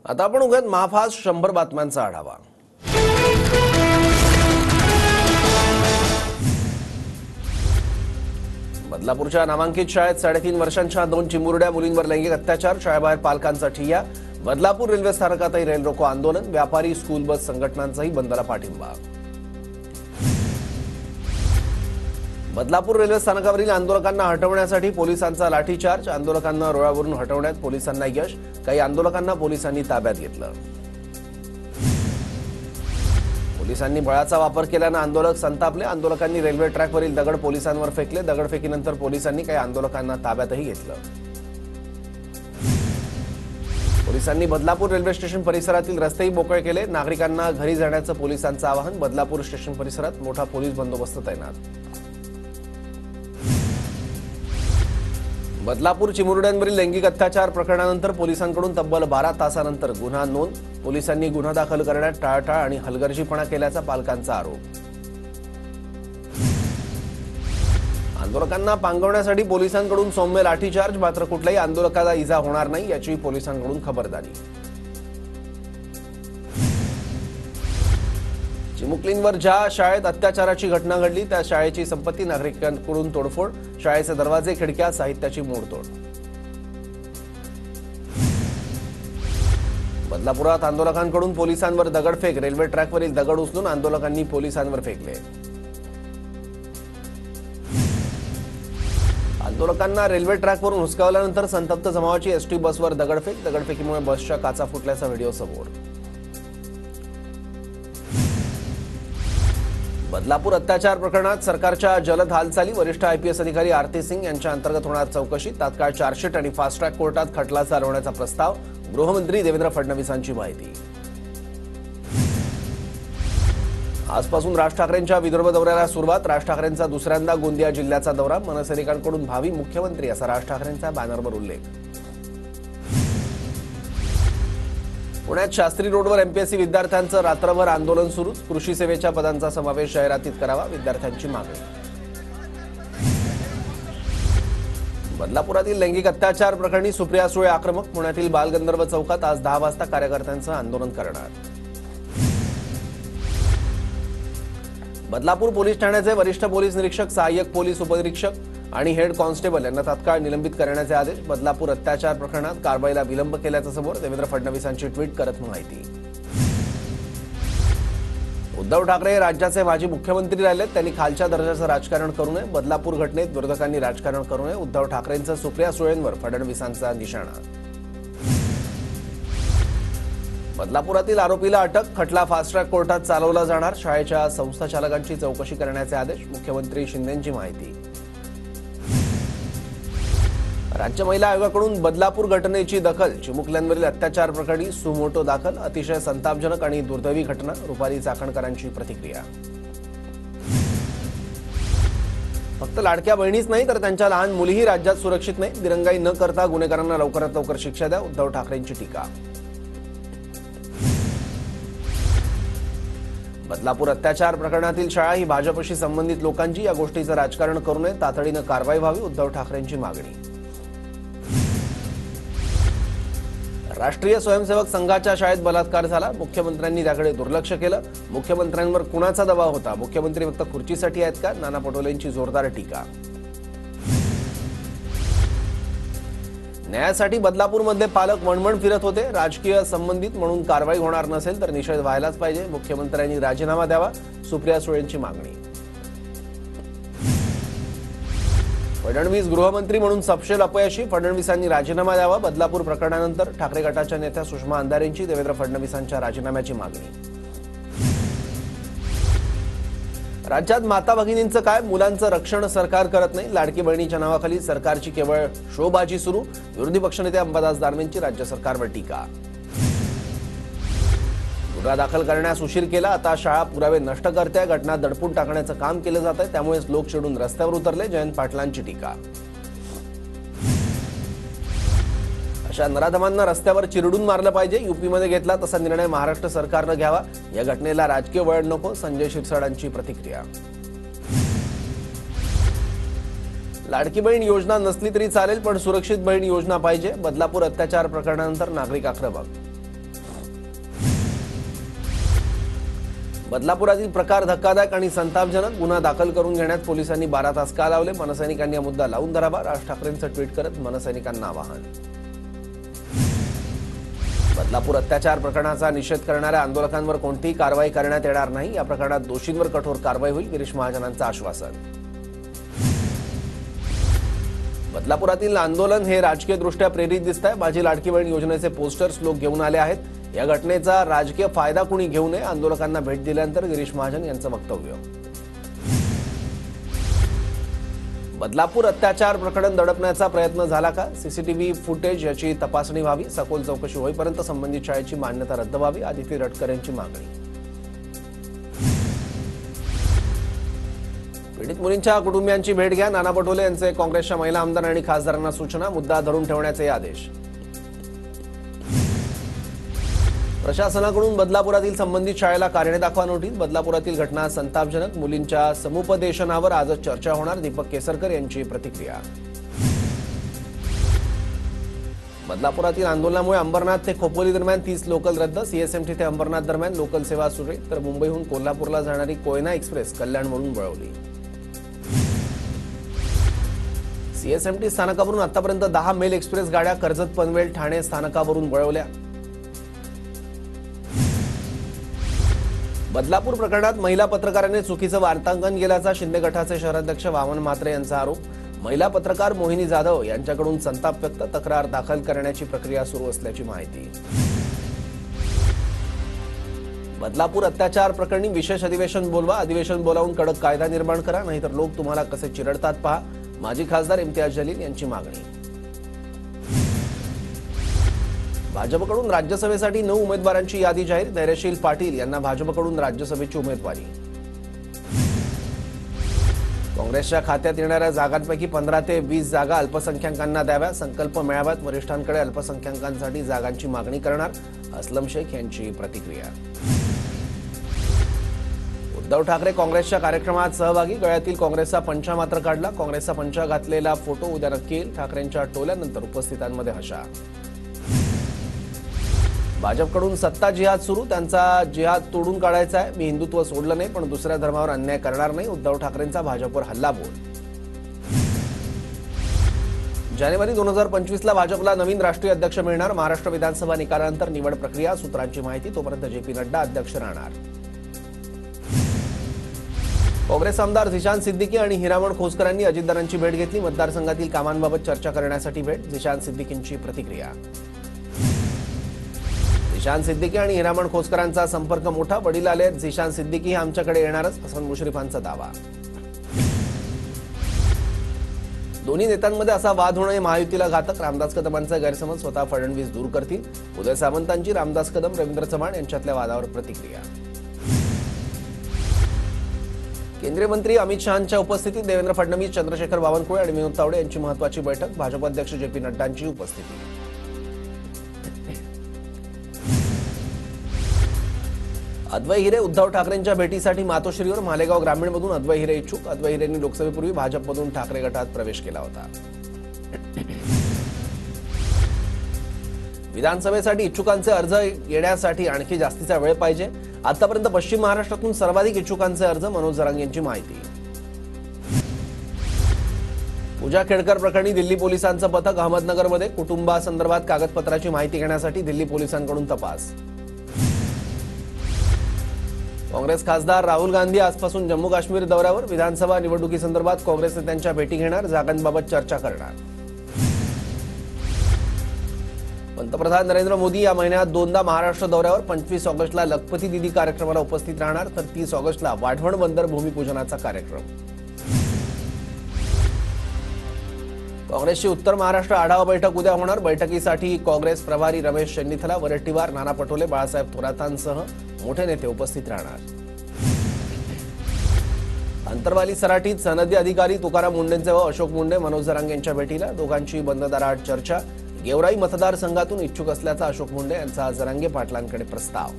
आता आपण उगाच महाफास्ट 100 बातम्यांचा आढावा। बदलापूरच्या नामांकित शाळेत 3.5 वर्षांच्या 2 चिमुरड्या मुलींवर लैंगिक अत्याचार, शाळेबाहेर पालकांचा ठिय्या। बदलापूर रेल्वे स्थानकातही रेल रोको आंदोलन, व्यापारी स्कूल बस संघटनांचाही बंदला पाठिंबा। बदलापूर रेल्वे स्थानकावरील आंदोलकांना हटवण्यासाठी पोलिसांचा लाठीचार्ज, आंदोलकांना रुळावरून हटवण्यात पोलिसांना यश, काही आंदोलकांना पोलिसांनी ताब्यात घेतलं। पोलिसांनी बळाचा वापर केल्यानं आंदोलक संतापले, आंदोलकांनी रेल्वे ट्रॅकवरील दगड पोलिसांवर फेकले, दगडफेकीनंतर पोलिसांनी काही आंदोलकांना ताब्यातही घेतलं। पोलिसांनी बदलापूर रेल्वे स्टेशन परिसरातील रस्तेही मोकळे केले, नागरिकांना घरी जाण्याचं पोलिसांचं आवाहन, बदलापूर स्टेशन परिसरात मोठा पोलीस बंदोबस्त तैनात। बदलापूर चिमुरड्यांवरील लैंगिक अत्याचार प्रकरणानंतर पोलिसांकडून तब्बल 12 तासानंतर गुन्हा नोंद, पोलिसांनी गुन्हा दाखल करण्यात टाळाटाळ आणि हलगर्जीपणा केल्याचा पालकांचा आरोप। आंदोलकांना पांगवण्यासाठी पोलिसांकडून सौम्य लाठीचार्ज, मात्र कुठल्याही आंदोलकाला इजा होणार नाही याची पोलिसांकडून खबरदारी। चिमुकलींवर ज्या शाळेत अत्याचाराची घटना घडली त्या शाळेची संपत्ती नागरिकांकडून तोडफोड, शाळेचे दरवाजे खिडक्या साहित्याची मोडतोड। बदलापुरात आंदोलकांकडून पोलिसांवर दगडफेक, रेल्वे ट्रॅकवरील दगड उचलून आंदोलकांनी पोलिसांवर फेकले। आंदोलकांना रेल्वे ट्रॅकवरून हुसकावल्यानंतर संतप्त जमावाची एसटी बसवर दगडफेक, दगडफेकीमुळे बसच्या काचा फुटल्याचा व्हिडिओ समोर। बदलापूर अत्याचार प्रकरणात सरकारच्या जलद हालचाली, वरिष्ठ आयपीएस अधिकारी आरती सिंग यांच्या अंतर्गत होणार चौकशी, तात्काळ चार्जशीट आणि फास्ट ट्रॅक कोर्टात खटला चालवण्याचा प्रस्ताव, गृहमंत्री देवेंद्र फडणवीसांची माहिती। आजपासून राज ठाकरेंच्या विदर्भ दौऱ्याला सुरुवात, राज ठाकरेंचा दुसऱ्यांदा गोंदिया जिल्ह्याचा दौरा, मनसैनिकांकडून भावी मुख्यमंत्री असा राज ठाकरेंचा बॅनरवर उल्लेख। पुण्यात शास्त्री रोडवर एमपीएससी विद्यार्थ्यांचं रात्रभर आंदोलन सुरू, कृषी सेवेच्या पदांचा समावेश जाहिरातीत करावा, विद्यार्थ्यांची मागणी। बदलापुरातील लैंगिक अत्याचार प्रकरणी सुप्रिया सुळे आक्रमक, पुण्यातील बालगंधर्व चौकात आज 10 वाजता कार्यकर्त्यांचं आंदोलन करणार। बदलापूर पोलीस ठाण्याचे वरिष्ठ पोलीस निरीक्षक, सहाय्यक पोलीस उपनिरीक्षक आणि हेड कॉन्स्टेबल यांना तात्काळ निलंबित करण्याचे आदेश, बदलापूर अत्याचार प्रकरणात कारवाईला विलंब केल्याचं समोर, देवेंद्र फडणवीसांची ट्विट करत माहिती। उद्धव ठाकरे राज्याचे माजी मुख्यमंत्री राहिलेत, त्यांनी खालच्या दर्जाचं राजकारण करू नये, बदलापूर घटनेत विरोधकांनी राजकारण करू नये, उद्धव ठाकरेंचं सुप्रिया सुळेंवर फडणवीसांचा निशाणा। बदलापुरातील आरोपीला अटक, खटला फास्ट ट्रॅक कोर्टात चालवला जाणार, शाळेच्या संस्थाचालकांची चौकशी करण्याचे आदेश, मुख्यमंत्री शिंदेंची माहिती। राज्य महिला आयोगाकडून बदलापूर घटनेची दखल, चिमुकल्यांवरील अत्याचार प्रकरणी सुमोटो दाखल, अतिशय संतापजनक आणि दुर्दैवी घटना, रुपाली चाकणकरांची प्रतिक्रिया। फक्त लाडक्या बहिणीच नाही तर त्यांच्या लहान मुलीही राज्यात सुरक्षित नाही, दिरंगाई न करता गुन्हेगारांना लवकरात लवकर शिक्षा द्या, उद्धव ठाकरेंची टीका। बदलापूर अत्याचार प्रकरणातील शाळा ही भाजपशी संबंधित लोकांची, या गोष्टीचं राजकारण करू नये, तातडीनं कारवाई व्हावी, उद्धव ठाकरेंची मागणी। राष्ट्रीय स्वयंसेवक संघाच्या शाळेत बलात्कार झाला, मुख्यमंत्र्यांनी त्याकडे दुर्लक्ष केलं, मुख्यमंत्र्यांवर कुणाचा दबाव होता, मुख्यमंत्री फक्त खुर्चीसाठी आहेत का, नाना पटोलेंची जोरदार टीका। न्यायासाठी बदलापूरमधले पालक वणवण फिरत होते, राजकीय संबंधित म्हणून कारवाई होणार नसेल तर निषेध व्हायलाच पाहिजे, मुख्यमंत्र्यांनी राजीनामा द्यावा, सुप्रिया सुळेंची मागणी। फडणवीस गृहमंत्री म्हणून सपशेल अपयशी, फडणवीसांनी राजीनामा द्यावा, बदलापूर प्रकरणानंतर ठाकरे गटाच्या नेत्या सुषमा अंधारेंची देवेंद्र फडणवीसांच्या राजीनाम्याची मागणी। राज्यात माता भगिनींचं काय, मुलांचं रक्षण सरकार करत नाही, लाडकी बहिणीच्या नावाखाली सरकारची केवळ शोबाजी सुरू, विरोधी पक्षनेते अंबादास दानवेंची राज्य सरकारवर टीका। गुन्हा दाखल करण्यास उशीर केला, आता शाळा पुरावे नष्ट करते, घटना दडपून टाकण्याचं काम केलं जात आहे, त्यामुळेच लोक चिडून रस्त्यावर उतरले, जयंत पाटलांची टीका। अशा नराधमांना रस्त्यावर चिरडून मारलं पाहिजे, यूपीमध्ये घेतला तसा निर्णय महाराष्ट्र सरकारनं घ्यावा, या घटनेला राजकीय वळण नको, संजय शिरसाटांची प्रतिक्रिया। लाडकी बहीण योजना नसली तरी चालेल पण सुरक्षित बहीण योजना पाहिजे, बदलापूर अत्याचार प्रकरणानंतर नागरिक आक्रमक। बदलापुरातील प्रकार धक्कादायक आणि संतापजनक. गुन्हा दाखल करून घेण्यात पोलिसांनी 12 तास का लावले? मनसैनिकांनी हा मुद्दा लावून धरावा. राज ठाकरेंचं ट्विट करत मनसैनिकांना आवाहन. बदलापूर अत्याचार प्रकरणाचा निषेध करणाऱ्या आंदोलकांवर कोणतीही कारवाई करण्यात येणार नाही. या प्रकरणात दोषींवर कठोर कारवाई होईल, गिरीश महाजनांचं आश्वासन. बदलापुरातील आंदोलन हे राजकीयदृष्ट्या प्रेरित दिसत आहे. माझी लाडकी बहीण योजनेचे पोस्टर्स लोक घेऊन आले आहेत. या घटनेचा राजकीय फायदा कुणी घेऊ नये, आंदोलकांना भेट दिल्यानंतर गिरीश महाजन यांचं वक्तव्य. बदलापूर अत्याचार प्रकरण दडपण्याचा प्रयत्न झाला का? सीसीटीव्ही फुटेज याची तपासणी व्हावी. सखोल चौकशी होईपर्यंत संबंधित शाळेची मान्यता रद्द व्हावी. आदिती रटकर यांची मागणी. पीडित मुलींच्या कुटुंबियांची भेट घ्या. नाना पटोले यांचे काँग्रेसच्या महिला आमदार आणि खासदारांना सूचना. मुद्दा धरून ठेवण्याचे आदेश. प्रशासनाकडून बदलापुरातील संबंधित शाळेला कारणे दाखवा नोटीस. बदलापुरातील घटना संतापजनक. मुलींच्या समुपदेशनावर आजच चर्चा होणार. दीपक केसरकर यांची प्रतिक्रिया. बदलापुरातील आंदोलनामुळे अंबरनाथ ते खोपोली दरम्यान 30 लोकल रद्द. सीएसएमटी ते अंबरनाथ दरम्यान लोकल सेवा सुरळीत. तर मुंबईहून कोल्हापूरला जाणारी कोयना एक्सप्रेस कल्याणवरून वळवली. सीएसएमटी स्थानकावरून आतापर्यंत 10 मेल एक्सप्रेस गाड्या कर्जत पनवेल ठाणे स्थानकावरून वळवल्या. बदलापूर प्रकरणात महिला पत्रकाराने चुकीचं वार्तांकन केल्याचा शिंदे गटाचे शहराध्यक्ष वामन म्हात्रे यांचा आरोप. महिला पत्रकार मोहिनी जाधव यांच्याकडून संताप व्यक्त. तक्रार दाखल करण्याची प्रक्रिया सुरू असल्याची माहिती. बदलापूर अत्याचार प्रकरणी विशेष अधिवेशन बोलवा. अधिवेशन बोलावून कडक कायदा निर्माण करा, नाहीतर लोक तुम्हाला कसे चिरडतात पहा. माजी खासदार इम्तियाज जलील यांची मागणी. भाजपकडून राज्यसभेसाठी 9 उमेदवारांची यादी जाहीर. धैर्यशील पाटील यांना भाजपकडून राज्यसभेची उमेदवारी. काँग्रेसच्या खात्यात येणाऱ्या जागांपैकी 15 ते 20 जागा अल्पसंख्याकांना द्याव्या. संकल्प मेळाव्यात वरिष्ठांकडे अल्पसंख्याकांसाठी जागांची मागणी करणार. असलम शेख यांची प्रतिक्रिया. उद्धव ठाकरे काँग्रेसच्या कार्यक्रमात सहभागी. गळ्यातील काँग्रेसचा पंचा मात्र काढला. काँग्रेसचा पंचा घातलेला फोटो उद्या नक्की येईल. ठाकरेंच्या टोल्यानंतर उपस्थितांमध्ये हशा. भाजपकडून सत्ता जिहाद सुरू. त्यांचा जिहाद तोडून काढायचा आहे. मी हिंदुत्व सोडलं नाही, पण दुसऱ्या धर्मावर अन्याय करणार नाही. उद्धव ठाकरेंचा भाजपवर हल्लाबोल. जानेवारी 2025ला भाजपला नवीन राष्ट्रीय अध्यक्ष मिळणार. महाराष्ट्र विधानसभा निकालानंतर निवड प्रक्रिया. सूत्रांची माहिती. तोपर्यंत जेपी नड्डा अध्यक्ष राहणार. काँग्रेस आमदार झिशान सिद्दीकी आणि हिरामण खोसकरांनी अजितदारांची भेट घेतली. मतदारसंघातील कामांबाबत चर्चा करण्यासाठी भेट. झिशान सिद्दीकींची प्रतिक्रिया. झिशान सिद्दीकी आणि हिरामण खोसकरांचा संपर्क मोठा. वडील आले. झिशान सिद्दीकी आमच्याकडे येणारच. हसन मुश्रीफांचा दावा. दोन्ही नेत्यांमध्ये असा वाद होणे महायुतीला घातक. रामदास कदमांचा गैरसमज स्वतः फडणवीस दूर करतील. उदय सामंतांची रामदास कदम रवींद्र चव्हाण यांच्यातल्या वादावर प्रतिक्रिया. केंद्रीय मंत्री अमित शहांच्या उपस्थितीत देवेंद्र फडणवीस, चंद्रशेखर बावनकुळे आणि विनोद तावडे यांची महत्त्वाची बैठक. भाजप अध्यक्ष जेपी नड्डांची उपस्थिती. अद्वै हिरे उद्धव ठाकरेंच्या भेटीसाठी मातोश्रीवर. मालेगाव ग्रामीणमधून अद्वै हिरे इच्छुक. अद्वै हिरेंनी लोकसभेपूर्वी भाजपमधून ठाकरे गटात प्रवेश केला होता. विधानसभेसाठी इच्छुकांचे अर्ज येण्यासाठी आणखी जास्तीचा वेळ पाहिजे. आतापर्यंत पश्चिम महाराष्ट्रातून सर्वाधिक इच्छुकांचे अर्ज. मनोज जरांगे यांची माहिती. पूजा खेडकर प्रकरणी दिल्ली पोलिसांचं पथक अहमदनगरमध्ये. कुटुंबासंदर्भात कागदपत्राची माहिती घेण्यासाठी दिल्ली पोलिसांकडून तपास. काँग्रेस खासदार राहुल गांधी आजपासून जम्मू काश्मीर दौऱ्यावर. विधानसभा निवडणुकीसंदर्भात काँग्रेस नेत्यांच्या भेटी घेणार. जागांबाबत चर्चा करणार. पंतप्रधान नरेंद्र मोदी या महिन्यात 2दा महाराष्ट्र दौऱ्यावर. 25 ऑगस्टला लखपती दिदी कार्यक्रमाला उपस्थित राहणार. तर 30 ऑगस्टला वाढवण बंदर भूमिपूजनाचा कार्यक्रम. काँग्रेसची उत्तर महाराष्ट्र आढावा बैठक उद्या होणार. बैठकीसाठी काँग्रेस प्रभारी रमेश चन्नीथला, वरट्टीवार, नाना पटोले, बाळासाहेब थोरातांसह मोठे नेते उपस्थित राहणार. अंतरवाली सराटीत सनदी अधिकारी तुकाराम मुंडेंचे व अशोक मुंडे मनोज जरांगे यांच्या भेटीला. दोघांची बंद दाराआड चर्चा. गेवराई मतदारसंघातून इच्छुक असल्याचा अशोक मुंडे यांचा जरांगे पाटलांकडे प्रस्ताव.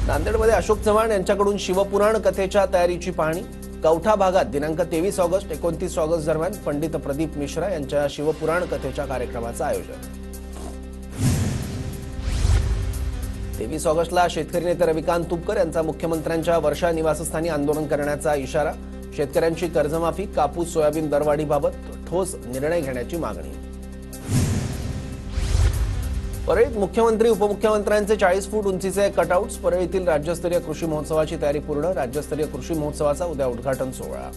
नांदेडमध्ये अशोक चव्हाण यांच्याकडून शिवपुराण कथेच्या तयारीची पाहणी. कवठा भागात दिनांक 23 ऑगस्ट 29 ऑगस्ट दरम्यान पंडित प्रदीप मिश्रा यांच्या शिवपुराण कथेच्या कार्यक्रमाचं आयोजन. 23 ऑगस्टला शेतकरी नेते रविकांत तुपकर यांचा मुख्यमंत्र्यांच्या वर्षा निवासस्थानी आंदोलन करण्याचा इशारा. शेतकऱ्यांची कर्जमाफी, कापूस सोयाबीन दरवाढीबाबत ठोस निर्णय घेण्याची मागणी. परळीत मुख्यमंत्री उपमुख्यमंत्र्यांचे 40 फूट उंचीचे कटआउट्स. परळीतील राज्यस्तरीय कृषी महोत्सवाची तयारी पूर्ण. राज्यस्तरीय कृषी महोत्सवाचा उद्या उद्घाटन सोहळा.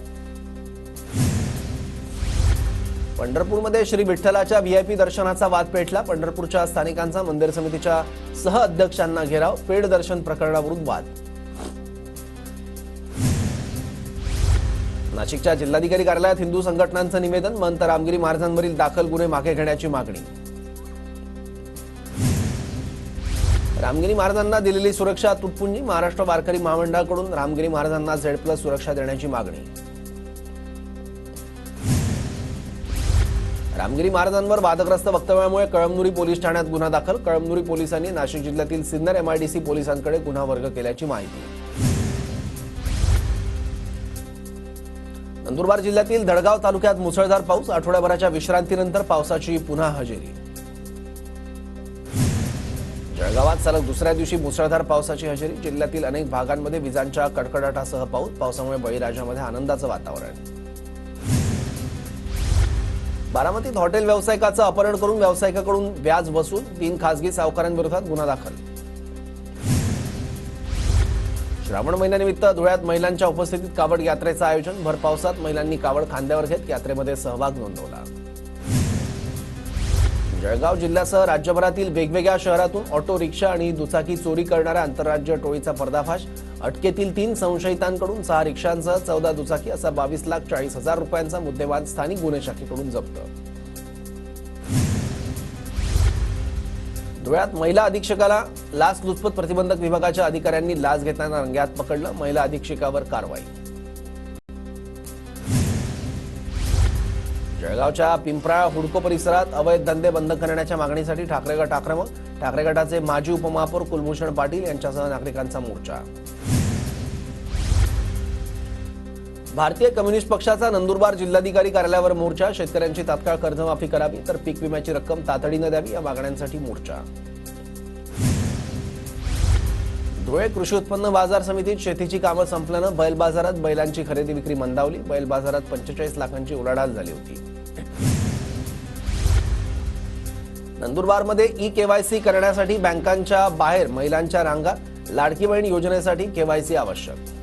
पंढरपूरमध्ये श्री विठ्ठलाच्या व्हीआयपी दर्शनाचा वाद पेटला. पंढरपूरच्या स्थानिकांचा मंदिर समितीच्या सहअध्यक्षांना घेराव. पेड दर्शन प्रकरणावरून वाद. नाशिकच्या जिल्हाधिकारी कार्यालयात हिंदू संघटनांचं निवेदन. महंत रामगिरी महाराजांवरील दाखल गुन्हे मागे घेण्याची मागणी. रामगिरी महाराजांना दिलेली सुरक्षा तुटपुंजी. महाराष्ट्र वारकरी महामंडळाकडून रामगिरी महाराजांना Z+ सुरक्षा देण्याची मागणी. रामगिरी महाराजांवर वादग्रस्त वक्तव्यामुळे कळमनुरी पोलीस ठाण्यात गुन्हा दाखल. कळमनुरी पोलिसांनी नाशिक जिल्ह्यातील सिन्नर MIDC पोलिसांकडे गुन्हा वर्ग केल्याची माहिती. नंदुरबार जिल्ह्यातील धडगाव तालुक्यात मुसळधार पाऊस. आठवड्याभराच्या विश्रांतीनंतर पावसाची पुन्हा हजेरी. जळगावात सलग दुसऱ्या दिवशी मुसळधार पावसाची हजेरी. जिल्ह्यातील अनेक भागांमध्ये विजांच्या कडकडाटासह पाऊस. पावसामुळे बळीराजामध्ये आनंदाचं वातावरण. बारामतीत हॉटेल व्यावसायिकाचं अपहरण करून व्यावसायिकाकडून व्याज वसूल. 3 खासगी सावकारांविरोधात गुन्हा दाखल. श्रावण महिन्यानिमित्त धुळ्यात महिलांच्या उपस्थितीत कावड यात्रेचं आयोजन. भर पावसात महिलांनी कावड खांद्यावर घेत यात्रेमध्ये सहभाग नोंदवला. जळगाव जिल्ह्यासह राज्यभरातील वेगवेगळ्या शहरातून ऑटो रिक्षा आणि दुचाकी चोरी करणाऱ्या आंतरराज्य टोळीचा पर्दाफाश. अटकेतील 3 संशयितांकडून 6 रिक्षांसह 14 दुचाकी असा 22,40,000 रुपयांचा मुद्देमाल स्थानिक गुन्हे शाखेकडून जप्त. धुळ्यात महिला अधीक्षकाला लाचलुचपत प्रतिबंधक विभागाच्या अधिकाऱ्यांनी लाच घेताना रंग्यात पकडलं. महिला अधीक्षकावर कारवाई. जळगावच्या पिंपरा हुडको परिसरात अवैध धंदे बंद करण्याच्या मागणीसाठी ठाकरे गट आक्रमक. ठाकरे गटाचे माजी उपमहापौर कुलभूषण पाटील यांच्यासह नागरिकांचा मोर्चा. भारतीय कम्युनिस्ट पक्षाचा नंदुरबार जिल्हाधिकारी कार्यालयावर मोर्चा. शेतकऱ्यांची तात्काळ कर्जमाफी करावी तर पीक विम्याची रक्कम तातडीने द्यावी या मागण्यांसाठी मोर्चा. धुळे कृषी उत्पन्न बाजार समितीत शेतीची कामं संपल्यानं बैल बाजारात बैलांची खरेदी विक्री मंदावली. बैल बाजारात 45 लाखांची उलाढाल झाली होती. नंदुरबारमध्ये eKYC करण्यासाठी बँकांच्या बाहेर महिलांच्या रांगा. लाडकी बहीण योजनेसाठी KYC आवश्यक.